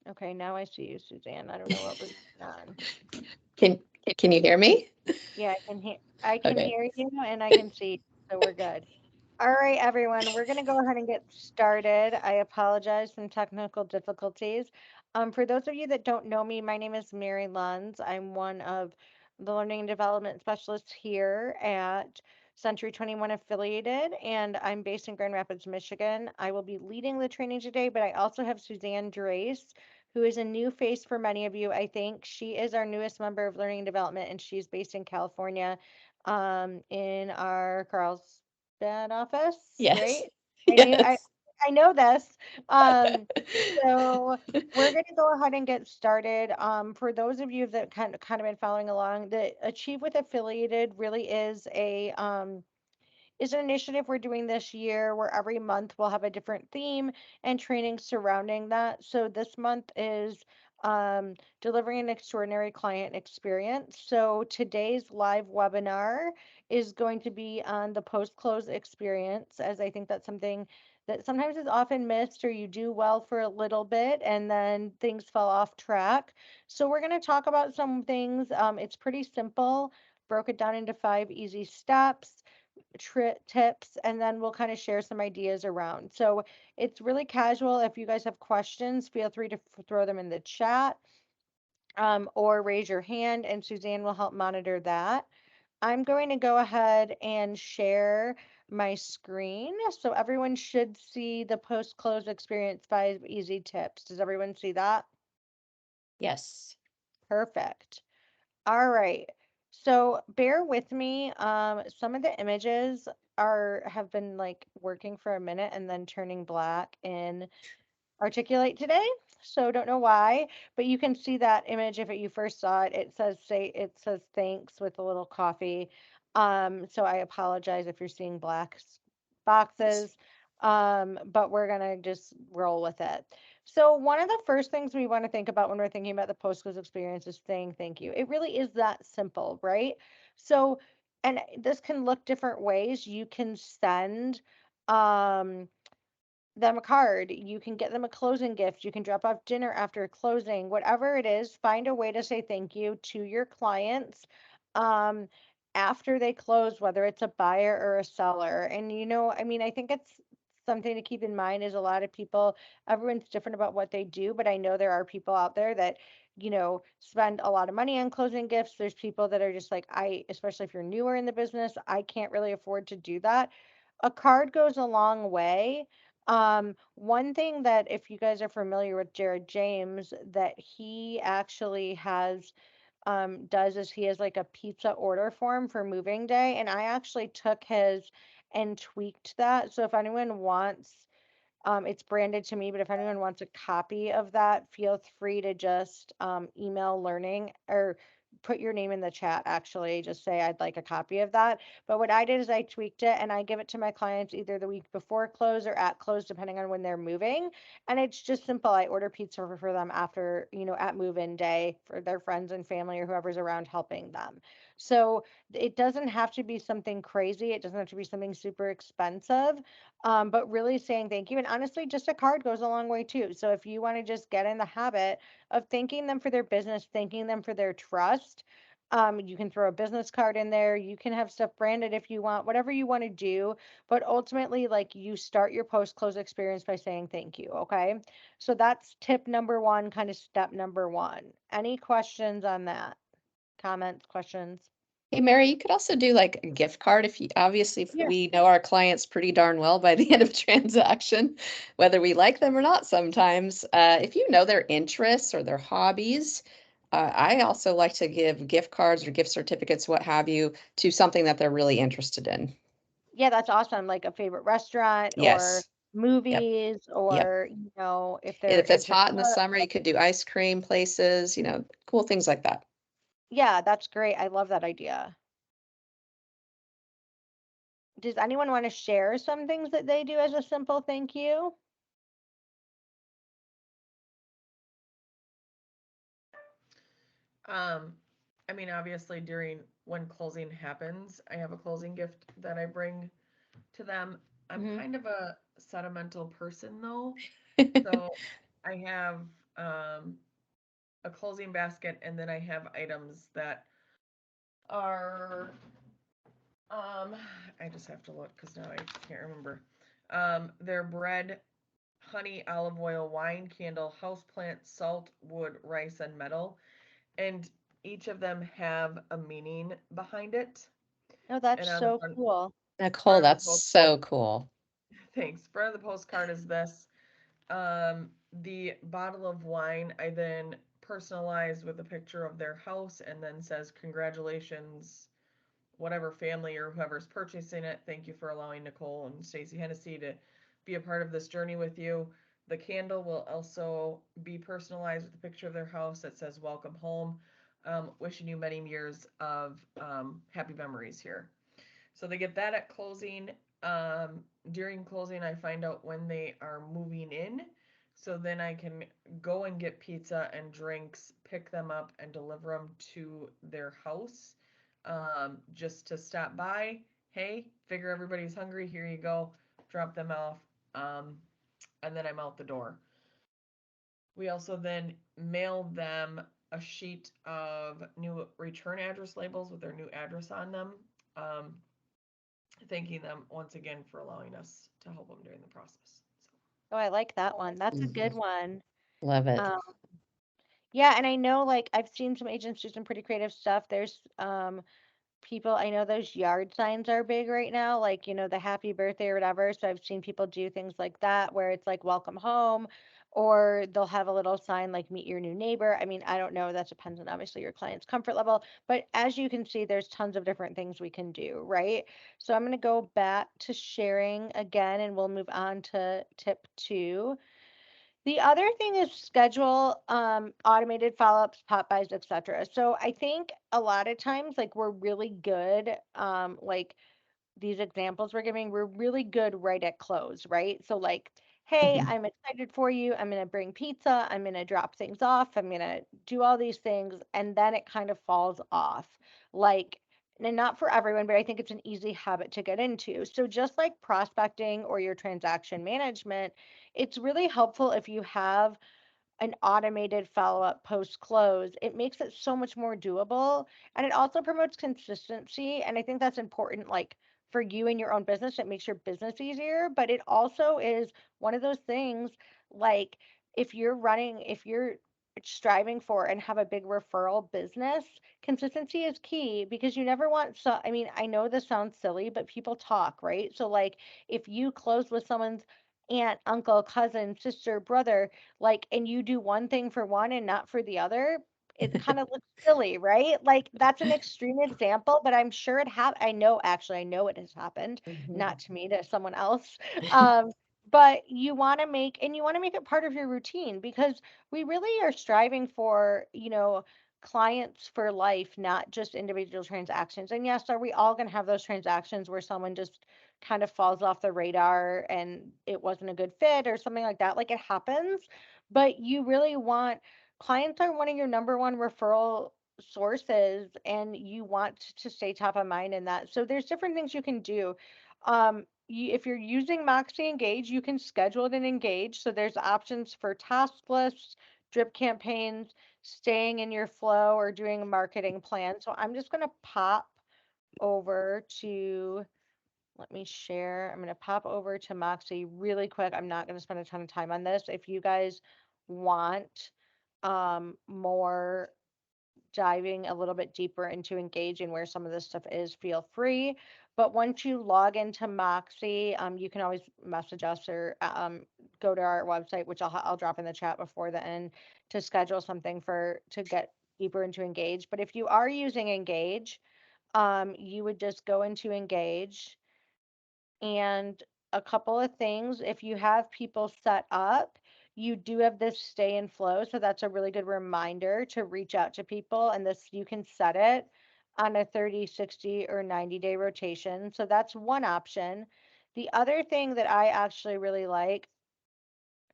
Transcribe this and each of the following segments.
Okay, now I see you, Suzanne. I don't know what was going on. Can can you hear me? Yeah, I can Okay. hear you and I can see you, so we're good. All right, everyone, we're going to go ahead and get started. I apologize some technical difficulties. For those of you that don't know me, my name is Mary Lunds. I'm one of the learning and development specialists here at Century 21 Affiliated, and I'm based in Grand Rapids, Michigan. I will be leading the training today, but I also have Suzanne Drace, who is a new face for many of you, I think. She is our newest member of learning and development, and she's based in California, in our Carlsbad office, Yes. right? I knew Yes. I know this. Um, so we're going to go ahead and get started. For those of you that kind of been following along, the Achieve with Affiliated really is an initiative we're doing this year where every month we'll have a different theme and training surrounding that. So this month is delivering an extraordinary client experience. So today's live webinar is going to be on the post close experience, as I think that's something that sometimes is often missed, or you do well for a little bit and then things fall off track. So we're going to talk about some things. It's pretty simple, broke it down into 5 easy steps, tips, and then we'll kind of share some ideas around. So it's really casual. If you guys have questions, feel free to throw them in the chat, or raise your hand, and Suzanne will help monitor that. I'm going to go ahead and share my screen. So everyone should see the post close experience 5 easy tips. Does everyone see that? Yes. Perfect. All right. So bear with me. Some of the images have been like working for a minute and then turning black in Articulate today. So don't know why, but you can see that image if you first saw it. It says thanks with a little coffee. So I apologize if you're seeing black Yes. boxes. But we're gonna just roll with it. So one of the first things we want to think about when we're thinking about the post-close experience is saying thank you. It really is that simple, right? So, and this can look different ways. You can send um them a card. You can get them a closing gift. You can drop off dinner after closing. Whatever it is, find a way to say thank you to your clients um, after they close, whether it's a buyer or a seller. And I mean, I think it's something to keep in mind is a lot of people, everyone's different about what they do, but I know there are people out there that spend a lot of money on closing gifts. There's people that are just like, especially if you're newer in the business, I can't really afford to do that. A card goes a long way. One thing that if you guys are familiar with Jared James, that he actually does is he has like a pizza order form for moving day, and I actually took his and tweaked that. So if anyone wants, it's branded to me, but if anyone wants a copy of that, feel free to just email learning or put your name in the chat. Actually, just say I'd like a copy of that. But what I did is I tweaked it and I give it to my clients either the week before close or at close, depending on when they're moving. And it's just simple. I order pizza for them after, at move-in day for their friends and family or whoever's around helping them. So it doesn't have to be something crazy. It doesn't have to be something super expensive, but really saying thank you. And honestly, just a card goes a long way too. So if you want to just get in the habit of thanking them for their business, thanking them for their trust, you can throw a business card in there. You can have stuff branded if you want, whatever you want to do. But ultimately, like you start your post close experience by saying thank you. Okay. So that's tip number one, kind of step number one. Any questions on that? Comments, questions? Hey, Mary, you could also do like a gift card if you obviously if Yeah. we know our clients pretty darn well by the end of transaction, whether we like them or not sometimes. If you know their interests or their hobbies, I also like to give gift cards or gift certificates, what have you, to something that they're really interested in. Yeah, that's awesome. Like a favorite restaurant or Yes. Yep. movies, Yep. or if And they're if it's into hot in the summer, you could do ice cream places, cool things like that. yeah, that's great. I love that idea. Does anyone want to share some things that they do as a simple thank you? Um, I mean, obviously, during when closing happens, I have a closing gift that I bring to them. I'm Hmm. kind of a sentimental person, though. So I have a closing basket, and then I have items that are, I just have to look because now I can't remember. They're bread, honey, olive oil, wine, candle, houseplant, salt, wood, rice, and metal. And each of them have a meaning behind it. Oh, that's And on the so front, cool. Nicole, front of the that's post, so cool. thanks. Front of the postcard is this. The bottle of wine I then personalize with a picture of their house and then says, "Congratulations, whatever family or whoever's purchasing it. Thank you for allowing Nicole and Stacy Hennessy to be a part of this journey with you." The candle will also be personalized with a picture of their house that says, "Welcome home. Wishing you many years of happy memories here." So they get that at closing. During closing, I find out when they are moving in. So then I can go and get pizza and drinks, pick them up, and deliver them to their house. Just to stop by. Hey, figure everybody's hungry. Here you go. Drop them off. Um, and then I'm out the door. We also then mail them a sheet of new return address labels with their new address on them. Um, Thanking them once again for allowing us to help them during the process. Oh, I like that one. That's a good Mhm. one. Love it. Um, yeah, and I know like I've seen some agents do some pretty creative stuff. There's people, I know those yard signs are big right now, like, the happy birthday or whatever. So I've seen people do things like that where it's like welcome home, or they'll have a little sign like meet your new neighbor. I mean, I don't know, that depends on obviously your client's comfort level, but as you can see, there's tons of different things we can do, right? So I'm going to go back to sharing again and we'll move on to tip 2. The other thing is schedule automated follow-ups, pop bys, etc. So I think a lot of times like we're really good like these examples we're giving, we're really good right at close, right? So like, hey, Mhm. I'm excited for you. I'm gonna bring pizza, I'm gonna drop things off, I'm gonna do all these things, and then it kind of falls off. Like, and not for everyone, but I think it's an easy habit to get into. So just like prospecting or your transaction management, it's really helpful if you have an automated follow-up post close. It makes it so much more doable, and it also promotes consistency, and I think that's important, like for you and your own business. It makes your business easier, but it also is one of those things, like if you're striving for and have a big referral business, consistency is key, because you never want, so I mean, I know this sounds silly, but people talk, right? So like if you close with someone's aunt, uncle, cousin, sister, brother, like, and you do one thing for one and not for the other, it kind of looks silly, right? Like that's an extreme example, but I'm sure I know, actually I know it has happened, Mhm. not to me, to someone else. um but you want to make it part of your routine, because we really are striving for, clients for life, not just individual transactions. And yes, are we all going to have those transactions where someone just kind of falls off the radar and it wasn't a good fit or something like that? Like, it happens, but you really want, clients are one of your number one referral sources, and you want to stay top of mind in that. So there's different things you can do. If you're using Moxie Engage, you can schedule it in Engage. So there's options for task lists, drip campaigns, staying in your flow, or doing a marketing plan. So I'm just going to pop over to, let me share. I'm going to pop over to Moxie really quick. I'm not going to spend a ton of time on this. If you guys want more diving a little bit deeper into engaging where some of this stuff is, feel free. But once you log into Moxie, you can always message us or go to our website, which I'll drop in the chat before the end, to schedule something to get deeper into Engage. But if you are using Engage, you would just go into Engage, and a couple of things, if you have people set up, you do have this stay in flow. So that's a really good reminder to reach out to people. And this, you can set it on a 30, 60, or 90-day rotation. So that's one option. The other thing that I actually really like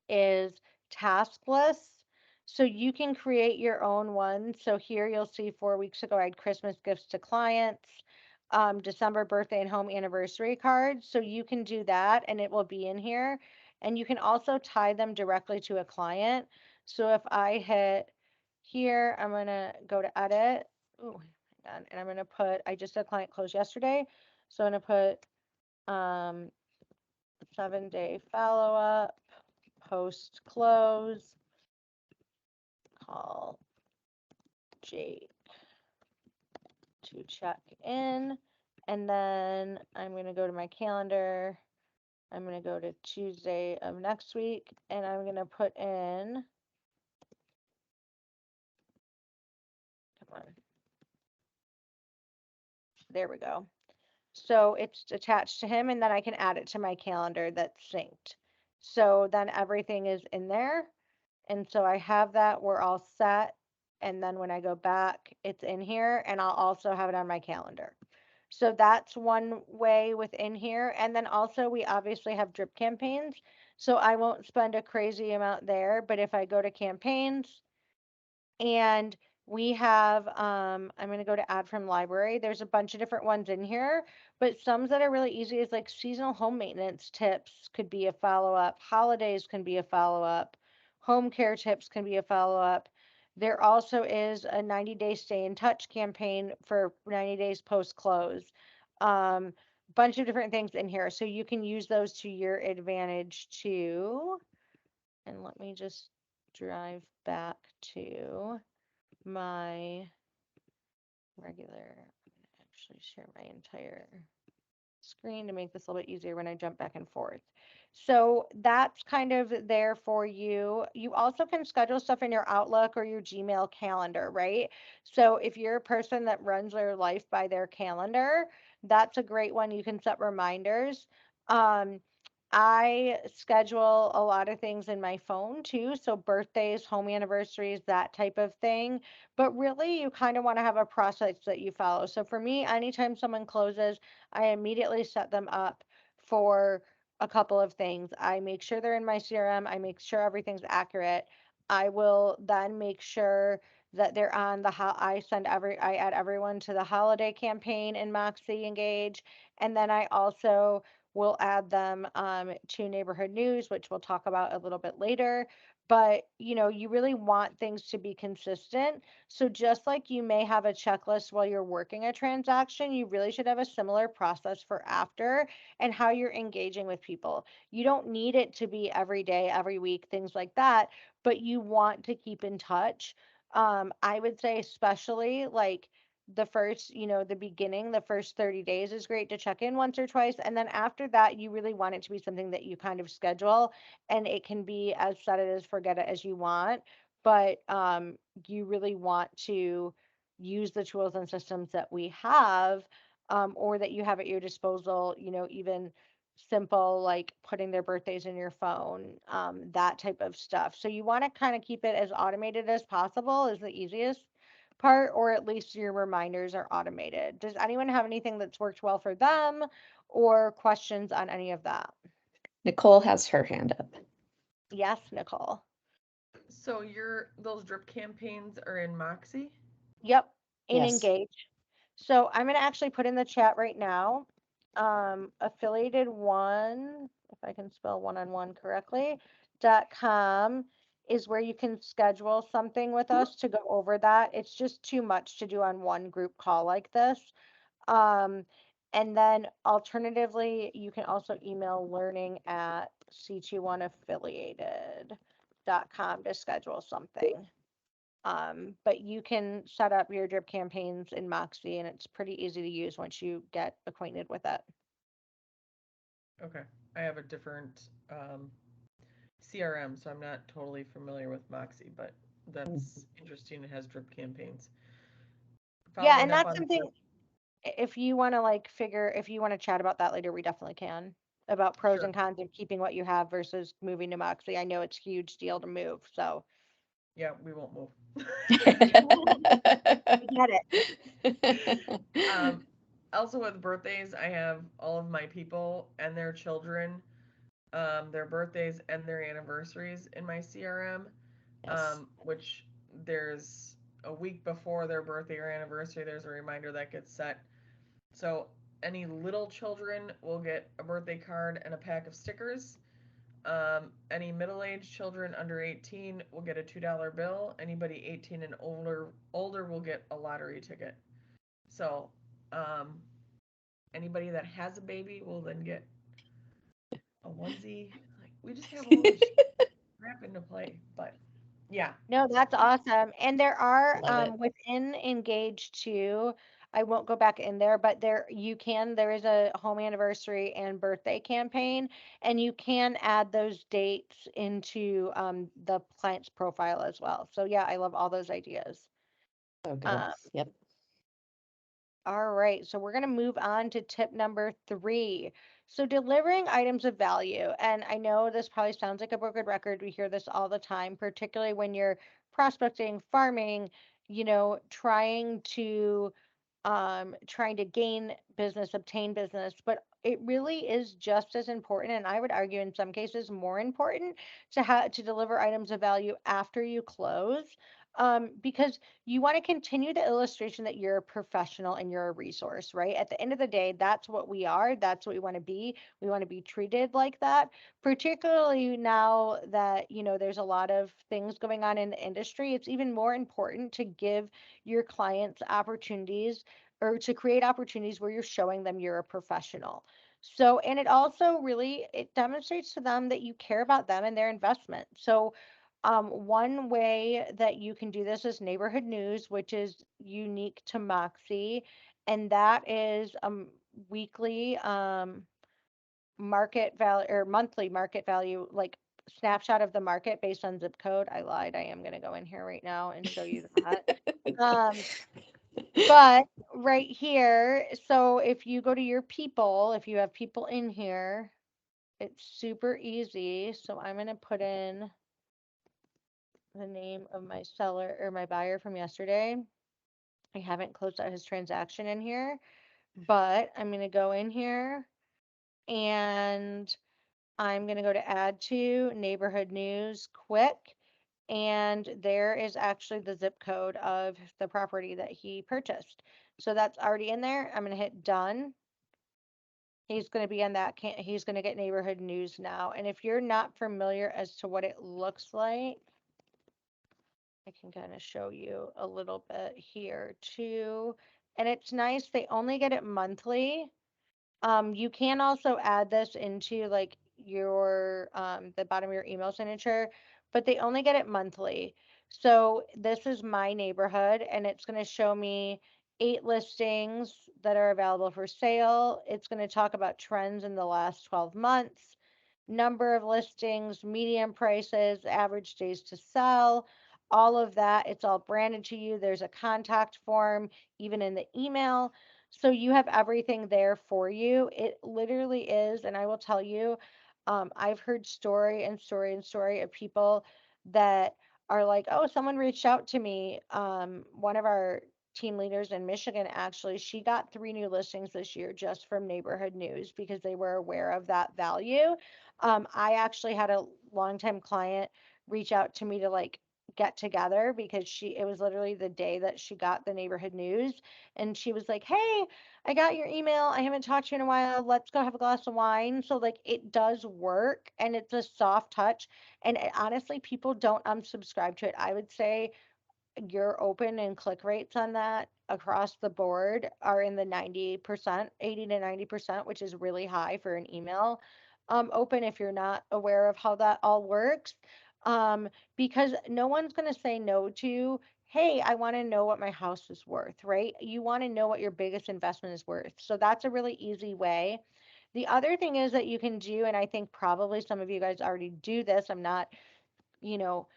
is task lists. So you can create your own one. So here you'll see 4 weeks ago, I had Christmas gifts to clients, December birthday and home anniversary cards. So you can do that and it will be in here. And you can also tie them directly to a client. So if I hit here, I'm gonna go to edit. Ooh, hang on, and I'm gonna put, I just had client close yesterday. So I'm gonna put 7-day follow-up, post close, call Jake to check in. And then I'm gonna go to my calendar. I'm gonna go to Tuesday of next week and I'm gonna put in, come on, there we go. So it's attached to him and then I can add it to my calendar that's synced. So then everything is in there. And so I have that, we're all set. And then when I go back, it's in here and I'll also have it on my calendar. So that's one way within here. And then also we obviously have drip campaigns. So I won't spend a crazy amount there, but if I go to campaigns, and we have, I'm going to go to add from library. There's a bunch of different ones in here, but some that are really easy is like seasonal home maintenance tips could be a follow-up. Holidays can be a follow-up. Home care tips can be a follow-up. There also is a 90-day stay in touch campaign for 90 days post-close. Bunch of different things in here. So you can use those to your advantage too. And let me just drive back to my regular, I'm going to actually share my entire screen to make this a little bit easier when I jump back and forth. So that's kind of there for you. You also can schedule stuff in your Outlook or your Gmail calendar, right? So if you're a person that runs their life by their calendar, that's a great one. You can set reminders. I schedule a lot of things in my phone too. So birthdays, home anniversaries, that type of thing. But really, you kind of want to have a process that you follow. So for me, anytime someone closes, I immediately set them up for a couple of things. I make sure they're in my CRM. I make sure everything's accurate. I will then make sure that they're on the I add everyone to the holiday campaign in Moxie Engage, and then I also will add them to neighborhood news, which we'll talk about a little bit later. But you really want things to be consistent. So just like you may have a checklist while you're working a transaction, you really should have a similar process for after and how you're engaging with people. You don't need it to be every day, every week, things like that, but you want to keep in touch. I would say especially like the first, the beginning, the first 30 days is great to check in once or twice. And then after that, you really want it to be something that you kind of schedule and it can be as set it as forget it as you want. But you really want to use the tools and systems that we have, or that you have at your disposal, even simple like putting their birthdays in your phone, that type of stuff. So you want to kind of keep it as automated as possible is the easiest part, or at least your reminders are automated. Does anyone have anything that's worked well for them or questions on any of that? Nicole has her hand up. Yes, Nicole. So those drip campaigns are in Moxie? Yep, in Yes. Engage. So I'm going to actually put in the chat right now. Affiliated one, if I can spell one-on-one correctly, .com is where you can schedule something with us to go over that. It's just too much to do on one group call like this. Um, and then alternatively, you can also email learning@c21affiliated.com to schedule something. But you can set up your drip campaigns in Moxie and it's pretty easy to use once you get acquainted with it. Okay. I have a different CRM, so I'm not totally familiar with Moxie, but that's interesting. It has drip campaigns. Yeah, Following and up that's on something, if you want to if you want to chat about that later, we definitely can. About pros Sure. and cons of keeping what you have versus moving to Moxie. I know it's a huge deal to move, so Yeah, we won't move. I get it. Also with birthdays, I have all of my people and their children, their birthdays and their anniversaries in my CRM, Yes. which there's a week before their birthday or anniversary, there's a reminder that gets set. So any little children will get a birthday card and a pack of stickers. Any middle-aged children under 18 will get a $2 bill. Anybody 18 and older will get a lottery ticket. So, anybody that has a baby will then get a onesie. Like, we just have all this crap into play, but yeah. No, that's awesome. And there are Love it. within Engage too. I won't go back in there, but there is a home anniversary and birthday campaign, and you can add those dates into the client's profile as well. So yeah, I love all those ideas. So good. Um, Yep. all right, so we're going to move on to tip number 3. So delivering items of value. And I know this probably sounds like a broken record. We hear this all the time, particularly when you're prospecting, farming, trying to gain business, obtain business, but it really is just as important, and I would argue in some cases more important to deliver items of value after you close. Because you want to continue the illustration that you're a professional and you're a resource, right? At the end of the day, that's what we are. That's what we want to be. We want to be treated like that, particularly now that, there's a lot of things going on in the industry. It's even more important to give your clients opportunities or to create opportunities where you're showing them you're a professional. So, and it also really it demonstrates to them that you care about them and their investment. So, one way that you can do this is neighborhood news, which is unique to Moxie, and that is weekly market value or monthly market value, like snapshot of the market based on zip code. I lied. I am going to go in here right now and show you that. Um, but right here, so if you go to your people, if you have people in here, it's super easy. So I'm going to put in the name of my seller or my buyer from yesterday. I haven't closed out his transaction in here, but I'm going to go in here and I'm going to go to add to neighborhood news quick. And there is actually the zip code of the property that he purchased. So that's already in there. I'm going to hit done. He's going to be on that. He's going to get neighborhood news now. And if you're not familiar as to what it looks like, I can kind of show you a little bit here too. And it's nice. They only get it monthly. You can also add this into like your the bottom of your email signature, but they only get it monthly. So this is my neighborhood, and it's going to show me 8 listings that are available for sale. It's going to talk about trends in the last 12 months, number of listings, median prices, average days to sell, all of that. It's all branded to you. There's a contact form, even in the email. So you have everything there for you. It literally is, and I will tell you, I've heard story and story and story of people that are like, oh, someone reached out to me. One of our team leaders in Michigan, actually, she got 3 new listings this year just from neighborhood news because they were aware of that value. I actually had a longtime client reach out to me to like get together because it was literally the day that she got the neighborhood news, and she was like, hey, I got your email, I haven't talked to you in a while, let's go have a glass of wine. So like it does work, and it's a soft touch, and honestly people don't unsubscribe to it. I would say your open and click rates on that across the board are in the 90%, 80 to 90%, which is really high for an email open if you're not aware of how that all works. Um, because no one's going to say no to, hey, I want to know what my house is worth, right? You want to know what your biggest investment is worth. So that's a really easy way. The other thing is that you can do, and I think probably some of you guys already do this. I'm not, you know,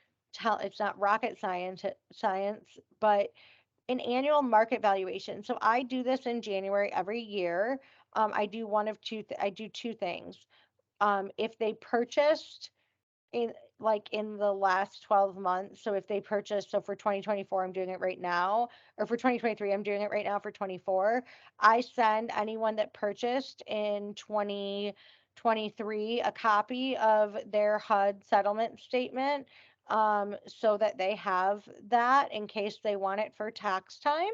it's not rocket science, but an annual market valuation. So I do this in January every year. I do I do 2 things. If they purchased in in the last 12 months, so if they purchased, so for 2024 I'm doing it right now, or for 2023 I'm doing it right now for 24, I send anyone that purchased in 2023 a copy of their HUD settlement statement, so that they have that in case they want it for tax time.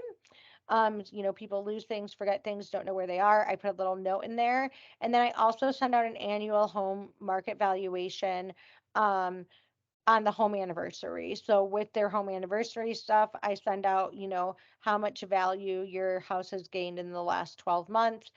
People lose things, forget things, don't know where they are. I put a little note in there. And then I also send out an annual home market valuation um, on the home anniversary. So with their home anniversary stuff, I send out, how much value your house has gained in the last 12 months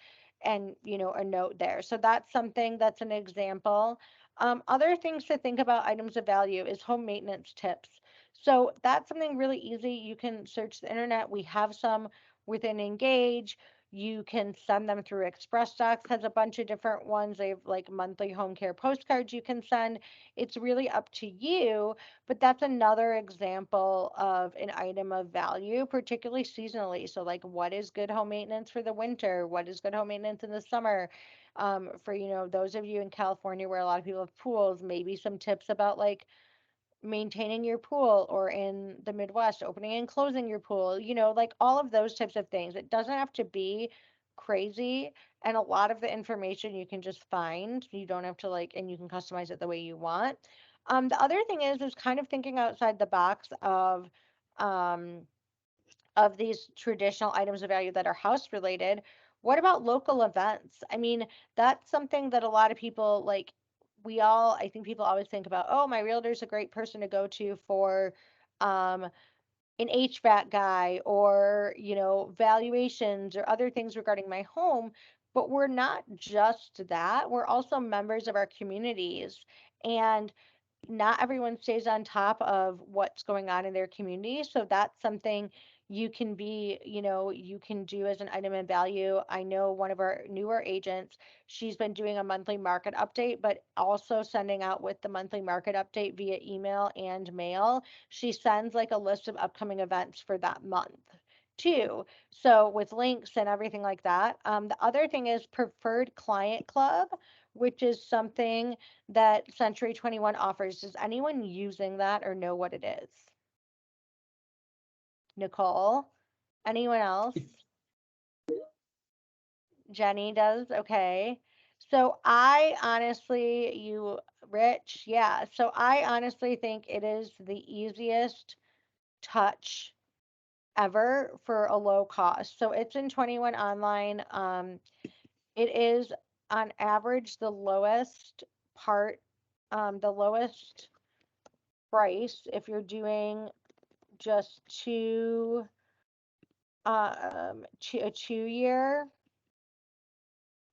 and, a note there. So that's something that's an example. Other things to think about items of value is home maintenance tips. So that's something really easy. You can search the internet. We have some within Engage. You can send them through Express Docs, has a bunch of different ones. They have like monthly home care postcards you can send. It's really up to you, but that's another example of an item of value, particularly seasonally. So, like, what is good home maintenance for the winter? What is good home maintenance in the summer? For those of you in California where a lot of people have pools, maybe some tips about like maintaining your pool, or in the Midwest, opening and closing your pool, like all of those types of things. It doesn't have to be crazy. And a lot of the information you can just find. You don't have to and you can customize it the way you want. The other thing is kind of thinking outside the box um, of these traditional items of value that are house related. What about local events? I mean, that's something that a lot of people like. I think people always think about, oh, my realtor's a great person to go to for um, an HVAC guy, or, valuations or other things regarding my home. But we're not just that, we're also members of our communities. And not everyone stays on top of what's going on in their community. So that's something you can do as an item of value. I know one of our newer agents, she's been doing a monthly market update, but also sending out with the monthly market update via email and mail. She sends like a list of upcoming events for that month too. So with links and everything like that. The other thing is Preferred Client Club, which is something that Century 21 offers. Is anyone using that or know what it is? Nicole? Anyone else? Jenny does? Okay. So Rich, yeah. So I honestly think it is the easiest touch ever for a low cost. So it's in 21 online. It is on average part, the lowest price if you're doing just a 2 year.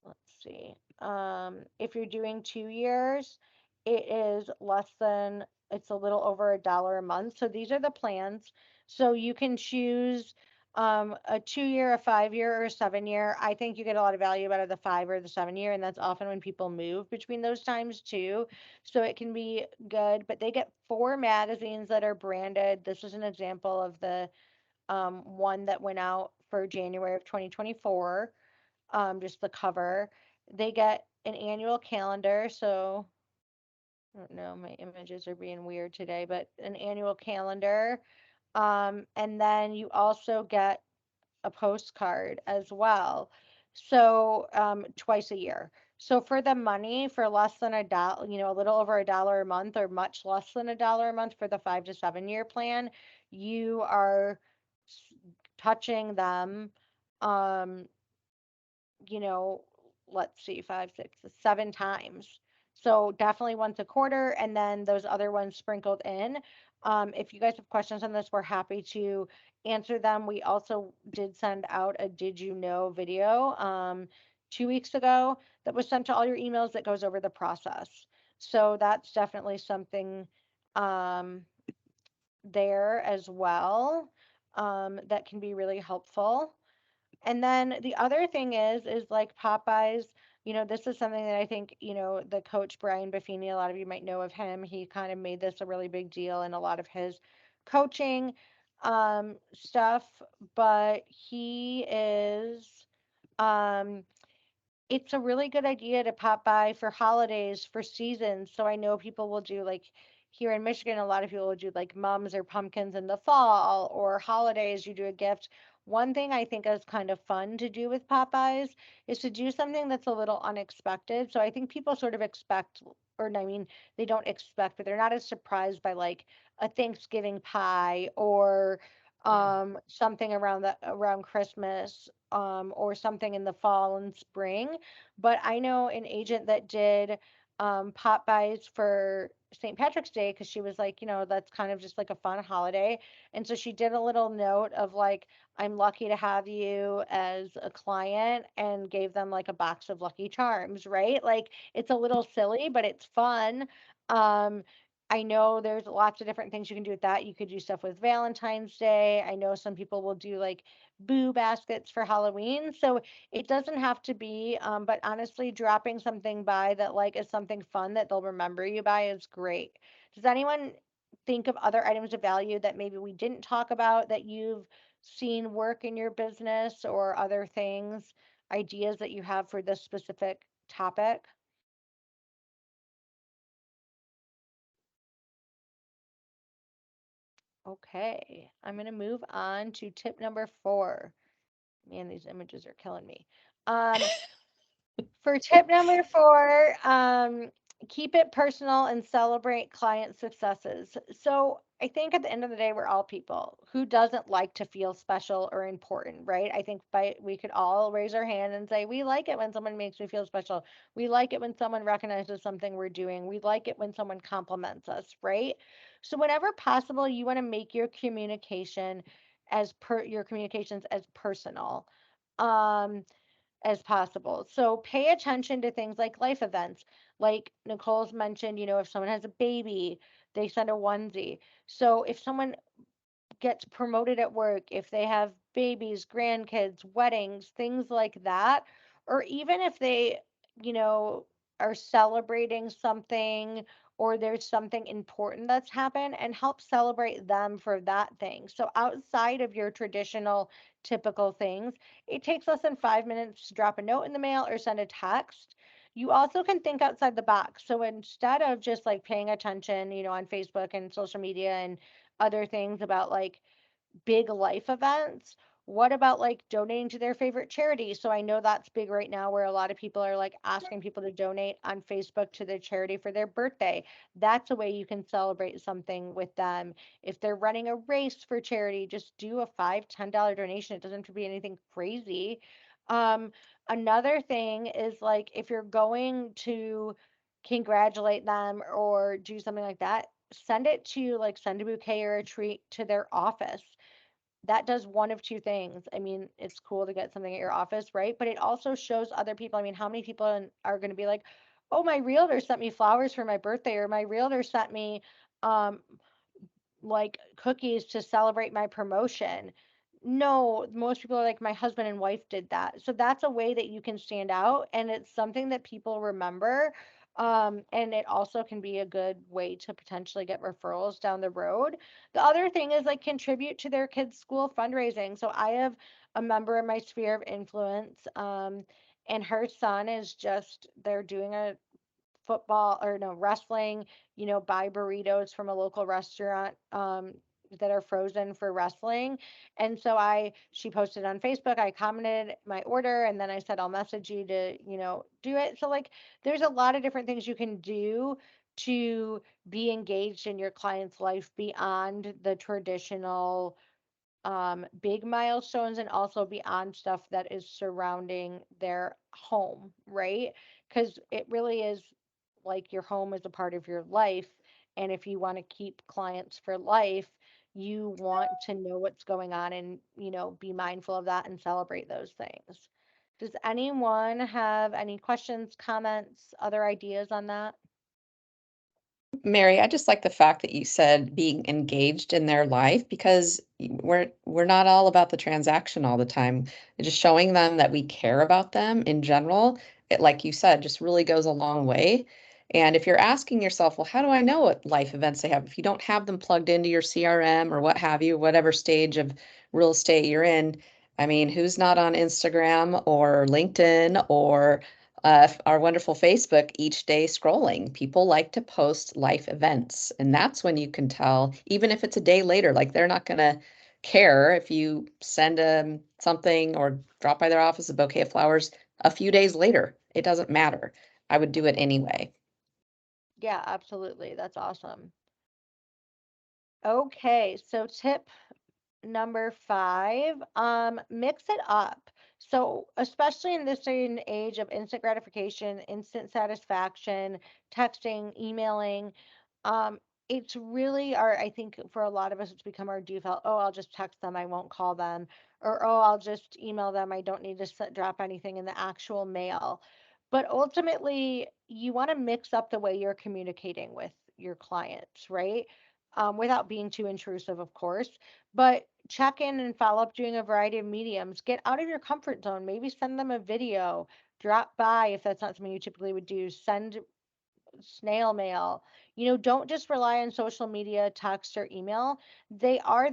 Let's see. If you're doing 2 years, it's a little over $1 a month. So these are the plans. So you can choose a 2 year, a 5 year, or a 7 year. I think you get a lot of value out of the 5 or the 7 year, and that's often when people move between those times too. So it can be good, but they get 4 magazines that are branded. This is an example of the one that went out for January of 2024, just the cover. They get an annual calendar. So I don't know, my images are being weird today, but an annual calendar. And then you also get a postcard as well. So twice a year. So for the money, for less than $1, a little over $1 a month, or much less than $1 a month for the 5 to 7 year plan, you are touching them. Um, you know, let's see, 7 times. So definitely once a quarter, and then those other ones sprinkled in. If you guys have questions on this, we're happy to answer them. We also did send out a Did You Know video 2 weeks ago that was sent to all your emails that goes over the process. So that's definitely something um, there as well that can be really helpful. And then the other thing is like Popeyes, this is something that I think, the coach Brian Buffini, a lot of you might know of him. He kind of made this a really big deal in a lot of his coaching stuff, but um it's a really good idea to pop by for holidays, for seasons. So I know people will do like here in Michigan, a lot of people will do like mums or pumpkins in the fall, or holidays, you do a gift. One thing I think is kind of fun to do with Popeyes is to do something that's a little unexpected. So I think people sort of expect, or I mean, they don't expect, but they're not as surprised by like a Thanksgiving pie, or something around Christmas, or something in the fall and spring. But I know an agent that did pop buys for St. Patrick's Day because she was like, that's kind of just like a fun holiday. And so she did a little note of like, I'm lucky to have you as a client, and gave them like a box of Lucky Charms, right? Like, it's a little silly, but it's fun. Um, I know there's lots of different things you can do with that. You could do stuff with Valentine's Day. I know some people will do like boo baskets for Halloween. So it doesn't have to be, but honestly, dropping something by that like is something fun that they'll remember you by is great. Does anyone think of other items of value that maybe we didn't talk about that you've seen work in your business, or other things, ideas that you have for this specific topic? Okay, I'm going to move on to tip number 4. Man, these images are killing me. For tip number 4, keep it personal and celebrate client successes. So I think at the end of the day, we're all people. Who doesn't like to feel special or important, right? I think we could all raise our hand and say, we like it when someone makes me feel special. We like it when someone recognizes something we're doing. We like it when someone compliments us, right? So whenever possible, you want to make your communications as personal. Um, as possible. So pay attention to things like life events. Like Nicole's mentioned, if someone has a baby, they send a onesie. So if someone gets promoted at work, if they have babies, grandkids, weddings, things like that, or even if they, you know, are celebrating something, or there's something important that's happened, and help celebrate them for that thing. So outside of your traditional typical things, it takes less than 5 minutes to drop a note in the mail or send a text. You also can think outside the box. So instead of just like paying attention, on Facebook and social media and other things about like big life events, what about like donating to their favorite charity? So I know that's big right now, where a lot of people are like asking people to donate on Facebook to their charity for their birthday. That's a way you can celebrate something with them. If they're running a race for charity, just do a $5, $10 donation. It doesn't have to be anything crazy. Um, Another thing is like, if you're going to congratulate them or do something like that, send a bouquet or a treat to their office. That does one of two things. I mean, it's cool to get something at your office, right? But it also shows other people. I mean, how many people are going to be like, oh, my realtor sent me flowers for my birthday, or my realtor sent me um, like cookies to celebrate my promotion. No, most people are like, my husband and wife did that. So that's a way that you can stand out, and it's something that people remember. And it also can be a good way to potentially get referrals down the road. The other thing is like contribute to their kids' school fundraising. So I have a member in my sphere of influence, and her son is they're doing a football, or no, wrestling, buy burritos from a local restaurant, that are frozen for wrestling. And so she posted on Facebook, I commented my order, and then I said, I'll message you to, do it. So like, there's a lot of different things you can do to be engaged in your client's life beyond the traditional big milestones, and also beyond stuff that is surrounding their home, right? Because it really is like your home is a part of your life. And if you want to keep clients for life, you want to know what's going on, and, be mindful of that and celebrate those things. Does anyone have any questions, comments, other ideas on that? Mary, I just like the fact that you said being engaged in their life, because we're not all about the transaction all the time. Just showing them that we care about them in general, it, like you said, just really goes a long way. And if you're asking yourself, well, how do I know what life events they have? If you don't have them plugged into your CRM or what have you, whatever stage of real estate you're in, I mean, who's not on Instagram or LinkedIn or our wonderful Facebook each day scrolling? People like to post life events, and that's when you can tell, even if it's a day later, like they're not going to care if you send them something or drop by their office a bouquet of flowers a few days later. It doesn't matter. I would do it anyway. Yeah, absolutely. That's awesome. Okay, so tip number 5, mix it up. So, especially in this day and age of instant gratification, instant satisfaction, texting, emailing, um, it's really I think for a lot of us, it's become our default. Oh, I'll just text them, I won't call them. Or, oh, I'll just email them, I don't need to drop anything in the actual mail. But ultimately, you want to mix up the way you're communicating with your clients, right? Without being too intrusive, of course, but check in and follow up doing a variety of mediums. Get out of your comfort zone. Maybe send them a video, drop by if that's not something you typically would do, send snail mail. Don't just rely on social media, text, or email. They are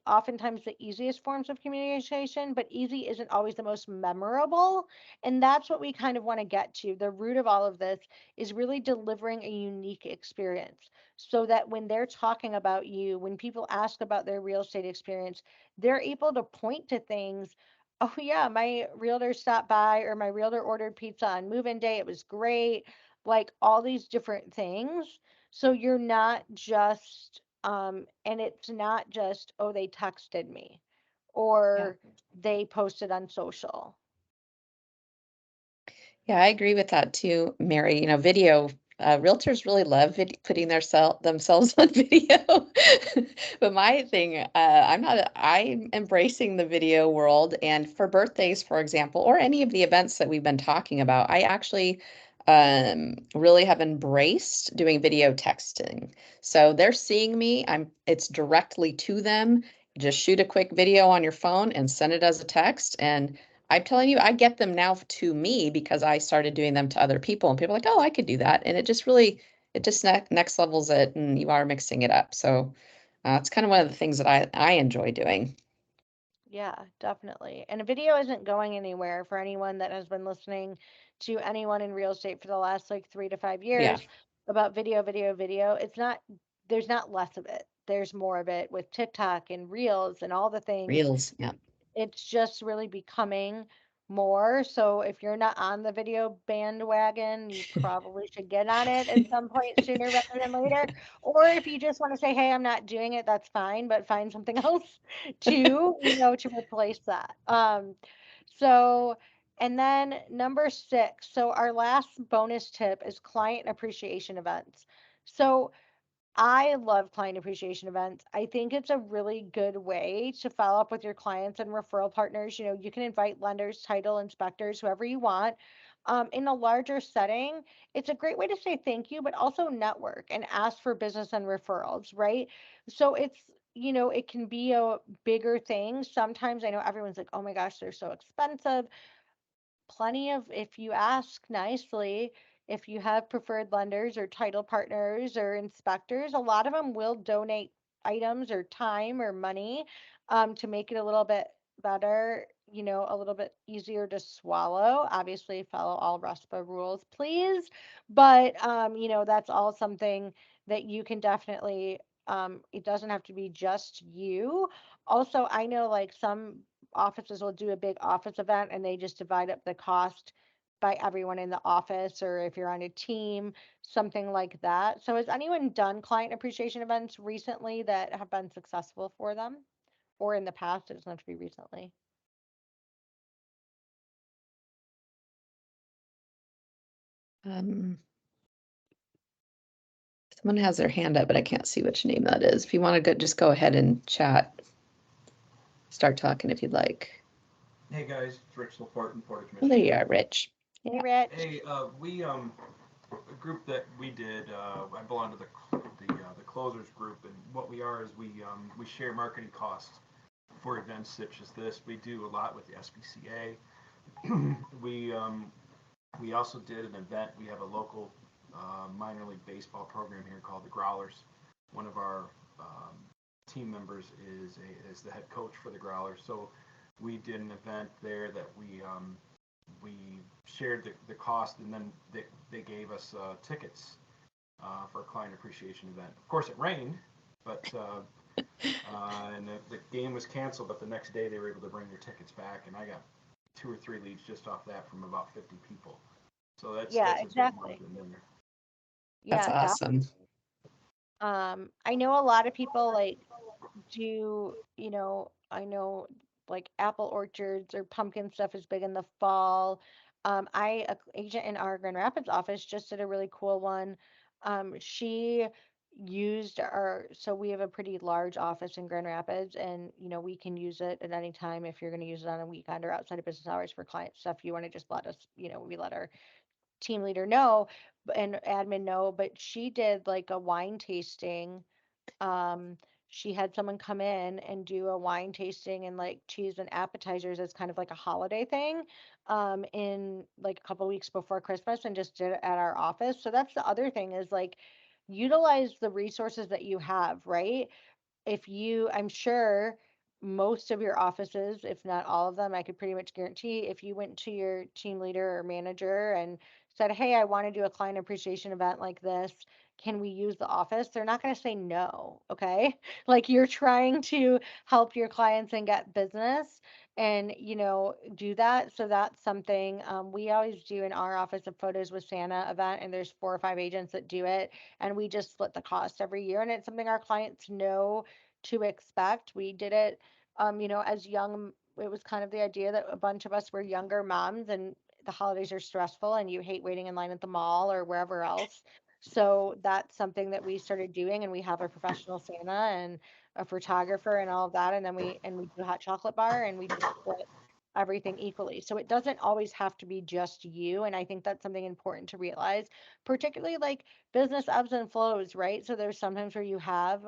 oftentimes the easiest forms of communication, but easy isn't always the most memorable. And that's what we kind of want to get to. The root of all of this is really delivering a unique experience so that when they're talking about you, when people ask about their real estate experience, they're able to point to things. Oh, yeah, my realtor stopped by, or my realtor ordered pizza on move in day. It was great, like all these different things. So you're not just, and it's not just, oh, they texted me Yeah. or they posted on social. Yeah, I agree with that too, Mary. Video, realtors really love putting themselves on video. But my thing, I'm embracing the video world. And for birthdays, for example, or any of the events that we've been talking about, I actually really have embraced doing video texting. So they're seeing me, it's directly to them. Just shoot a quick video on your phone and send it as a text. And I'm telling you, I get them now to me because I started doing them to other people, and people are like, oh, I could do that. And it just next levels it, and you are mixing it up. So it's kind of one of the things that I enjoy doing. Yeah, definitely. And a video isn't going anywhere for anyone that has been listening to anyone in real estate for the last like 3 to 5 years Yeah, about video, video, video. There's not less of it. There's more of it with TikTok and Reels and all the things. reels. Yeah. It's just really becoming more. So if you're not on the video bandwagon, you probably should get on it at some point sooner rather than later. Or if you just want to say, hey, I'm not doing it, that's fine, but find something else to replace that. So and then number 6. So our last bonus tip is client appreciation events. So I love client appreciation events. I think it's a really good way to follow up with your clients and referral partners. You can invite lenders, title inspectors, whoever you want. In a larger setting, it's a great way to say thank you, but also network and ask for business and referrals, right? So it can be a bigger thing. Sometimes I know everyone's like, oh my gosh, they're so expensive. Plenty of, if you ask nicely, if you have preferred lenders or title partners or inspectors, a lot of them will donate items or time or money, to make it a little bit better, a little bit easier to swallow. Obviously, follow all RESPA rules, please. But, that's all something that you can definitely, it doesn't have to be just you. Also, I know like some offices will do a big office event and they just divide up the cost by everyone in the office, or if you're on a team, something like that. So has anyone done client appreciation events recently that have been successful for them, or in the past? It doesn't have to be recently. Um, Someone has their hand up, but I can't see which name that is. If you want to just go ahead and chat, start talking if you'd like. Hey guys, it's Rich Laporte in Portage, Well, there you Michigan. are, Rich. Hey, Yeah. Rich. Hey, we a group that we did. I belong to the closers group, and what we are is we share marketing costs for events such as this. We do a lot with the SPCA. We also did an event. We have a local minor league baseball program here called the Growlers. One of our team members is the head coach for the Growlers. So we did an event there that we shared the cost, and then they gave us tickets for a client appreciation event. Of course, it rained, but and the game was canceled. But the next day, they were able to bring their tickets back, and I got 2 or 3 leads just off that from about 50 people. So Yeah, that's a big exactly. margin there. That's Yeah, awesome. I know a lot of people like do, I know like apple orchards or pumpkin stuff is big in the fall. A agent in our Grand Rapids office just did a really cool one. She used so we have a pretty large office in Grand Rapids, and we can use it at any time if you're going to use it on a weekend or outside of business hours for client stuff. You want to just let us, we let our team leader know and admin know, but she did like a wine tasting. um she had someone come in and do a wine tasting and like cheese and appetizers as kind of like a holiday thing, in like a couple weeks before Christmas, and just did it at our office. So that's the other thing, is like utilize the resources that you have, right? I'm sure most of your offices, if not all of them, I could pretty much guarantee if you went to your team leader or manager and said, "Hey, I want to do a client appreciation event like this. Can we use the office?" They're not going to say no. Okay. Like, you're trying to help your clients and get business and, do that. So that's something we always do in our office, a Photos with Santa event, and there's 4 or 5 agents that do it. And we just split the cost every year. And it's something our clients know to expect. We did it, as young. It was kind of the idea that a bunch of us were younger moms, and the holidays are stressful, and you hate waiting in line at the mall or wherever else. So that's something that we started doing, and we have a professional Santa and a photographer and all of that, and then we do a hot chocolate bar, and we just split everything equally. So it doesn't always have to be just you, and I think that's something important to realize, particularly like business ebbs and flows, right? So there's sometimes where you have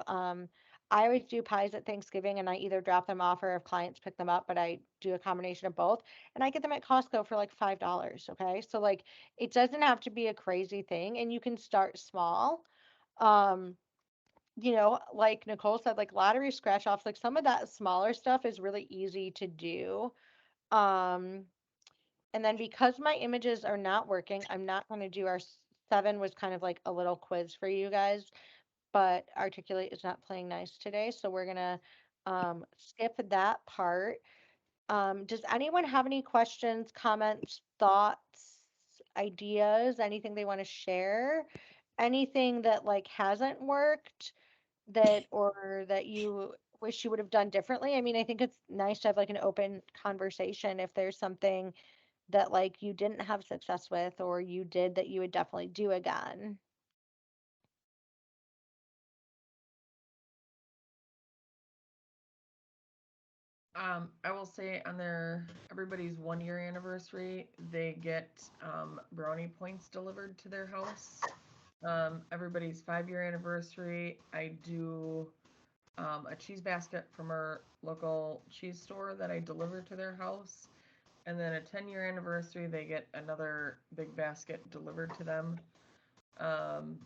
I always do pies at Thanksgiving, and I either drop them off or if clients pick them up, but I do a combination of both. And I get them at Costco for like $5. Okay. So like it doesn't have to be a crazy thing, and you can start small. Um, like Nicole said, like lottery scratch offs, like some of that smaller stuff is really easy to do. Um, and then because my images are not working, I'm not going to do our 7 was kind of like a little quiz for you guys, but Articulate is not playing nice today, so we're gonna skip that part. Does anyone have any questions, comments, thoughts, ideas, anything they want to share? Anything that like hasn't worked that or that you wish you would have done differently? I mean, I think it's nice to have like an open conversation if there's something that like you didn't have success with or you did that you would definitely do again. I will say on their everybody's 1 year anniversary, they get brownie points delivered to their house. Everybody's 5 year anniversary, I do a cheese basket from our local cheese store that I deliver to their house. And then a 10 year anniversary, they get another big basket delivered to them. Um,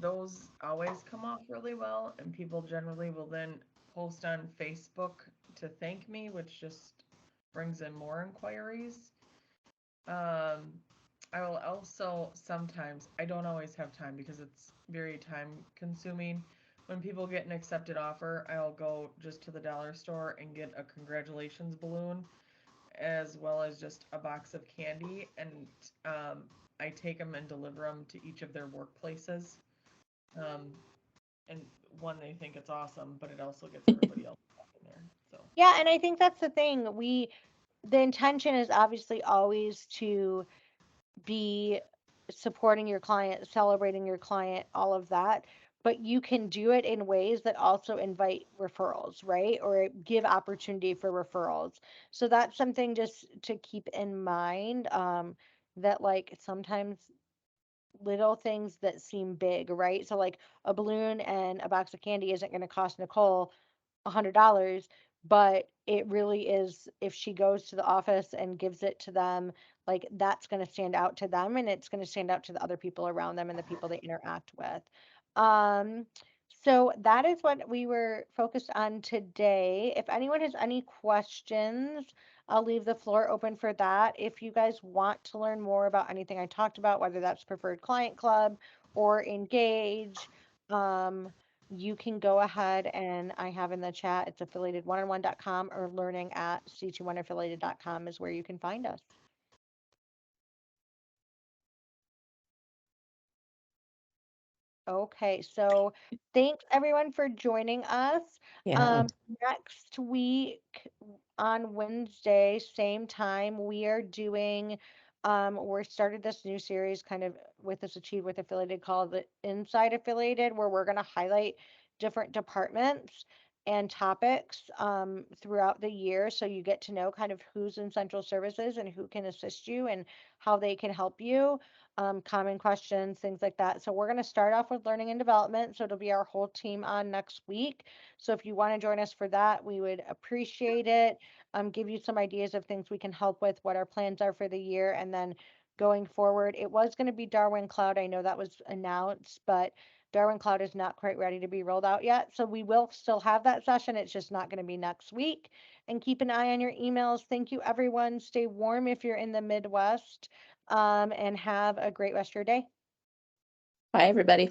those always come off really well, and people generally will then post on Facebook to thank me, which just brings in more inquiries. Um, I will also sometimes, I don't always have time because it's very time consuming. When people get an accepted offer, I'll go just to the dollar store and get a congratulations balloon as well as just a box of candy, and um, I take them and deliver them to each of their workplaces. Um, and one, they think it's awesome, but it also gets everybody else in there. So Yeah, and I think that's the thing. The intention is obviously always to be supporting your client, celebrating your client, all of that. But you can do it in ways that also invite referrals, right? Or give opportunity for referrals. So that's something just to keep in mind. That like sometimes little things that seem big, right? So like a balloon and a box of candy isn't going to cost Nicole $100, but it really is if she goes to the office and gives it to them, like that's going to stand out to them, and it's going to stand out to the other people around them and the people they interact with. Um, so that is what we were focused on today. If anyone has any questions, I'll leave the floor open for that. If you guys want to learn more about anything I talked about, whether that's Preferred Client Club or Engage, um, you can go ahead and I have in the chat, it's affiliated1on1.com or learning at c21affiliated.com is where you can find us. Okay, so thanks everyone for joining us. Yeah. Next week on Wednesday, same time, we're started this new series kind of with this Achieve with Affiliated called the Inside Affiliated, where we're going to highlight different departments and topics throughout the year. So you get to know kind of who's in central services and who can assist you and how they can help you, common questions, things like that. So we're going to start off with learning and development. So it'll be our whole team on next week. So if you want to join us for that, we would appreciate it. Give you some ideas of things we can help with, what our plans are for the year, and then going forward. It was going to be Darwin Cloud. I know that was announced, but Darwin Cloud is not quite ready to be rolled out yet. So we will still have that session. It's just not going to be next week. And keep an eye on your emails. Thank you, everyone. Stay warm if you're in the Midwest, and have a great rest of your day. Bye, everybody.